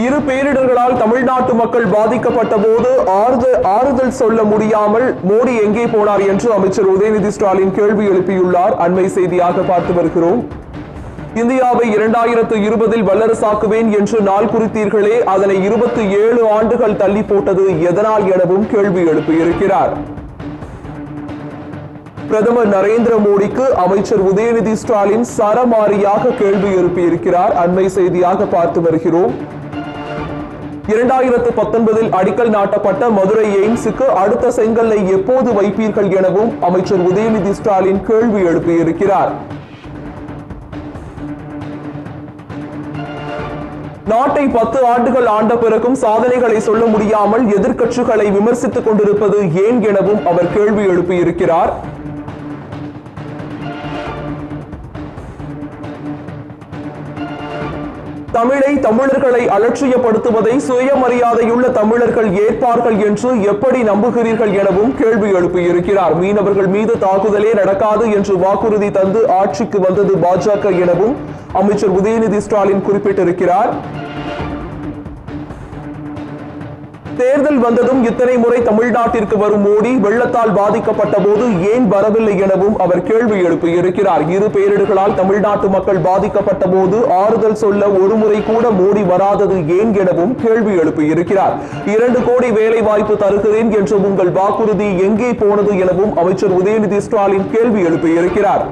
இரு பேரிடர்களால் தமிழ்நாட்டு மக்கள் பாதிக்கப்பட்ட போது ஆறுதல் சொல்ல முடியாமல் மோடி எங்கே போனார் என்று அமைச்சர் உதயநிதி ஸ்டாலின் கேள்வி எழுப்பியுள்ளார். அண்மை செய்தியாக பார்த்து வருகிறோம். இந்தியாவை 2020 வல்லரசாக்குவேன் என்று நாள் குறித்தீர்களே, அதனை 27 ஆண்டுகள் தள்ளி போட்டது எதனால் எனவும் கேள்வி எழுப்பியிருக்கிறார். பிரதமர் நரேந்திர மோடிக்கு அமைச்சர் உதயநிதி ஸ்டாலின் சரமாரியாக கேள்வி எழுப்பியிருக்கிறார். அண்மை செய்தியாக பார்த்து வருகிறோம். 2019 அடிக்கல் நாட்டப்பட்ட மதுரை எய்ம்ஸுக்கு அடுத்த செங்கல்லை எப்போது வைப்பீர்கள் எனவும் அமைச்சர் உதயநிதி ஸ்டாலின் கேள்வி எழுப்பியிருக்கிறார். நாட்டை 10 ஆண்டுகள் ஆண்ட பிறகும் சாதனைகளை சொல்ல முடியாமல் எதிர்க்கட்சிகளை விமர்சித்துக் கொண்டிருப்பது ஏன் எனவும் அவர் கேள்வி எழுப்பியிருக்கிறார். தமிழர்களை அலட்சியப்படுத்துவதை சுயமரியாதையுள்ள தமிழர்கள் ஏற்பார்கள் என்று எப்படி நம்புகிறீர்கள் எனவும் கேள்வி எழுப்பியிருக்கிறார். மீனவர்கள் மீது தாக்குதலே நடக்காது என்று வாக்குறுதி தந்து ஆட்சிக்கு வந்தது பாஜக எனவும் அமைச்சர் உதயநிதி ஸ்டாலின் குறிப்பிட்டிருக்கிறார். தேர்தல் வந்ததும் இத்தனை முறை தமிழ்நாட்டிற்கு வரும் மோடி வெள்ளத்தால் பாதிக்கப்பட்ட போது ஏன் வரவில்லை எனவும் அவர் கேள்வி எழுப்பியிருக்கிறார். இரு பேரிடர்களால் தமிழ்நாட்டு மக்கள் பாதிக்கப்பட்ட போது ஆறுதல் சொல்ல ஒரு முறை கூட மோடி வராதது ஏன் எனவும் கேள்வி எழுப்பியிருக்கிறார். 2 கோடி வேலை வாய்ப்பு தருகிறேன் என்ற உங்கள் வாக்குறுதி எங்கே போனது எனவும் அமைச்சர் உதயநிதி ஸ்டாலின் கேள்வி எழுப்பியிருக்கிறார்.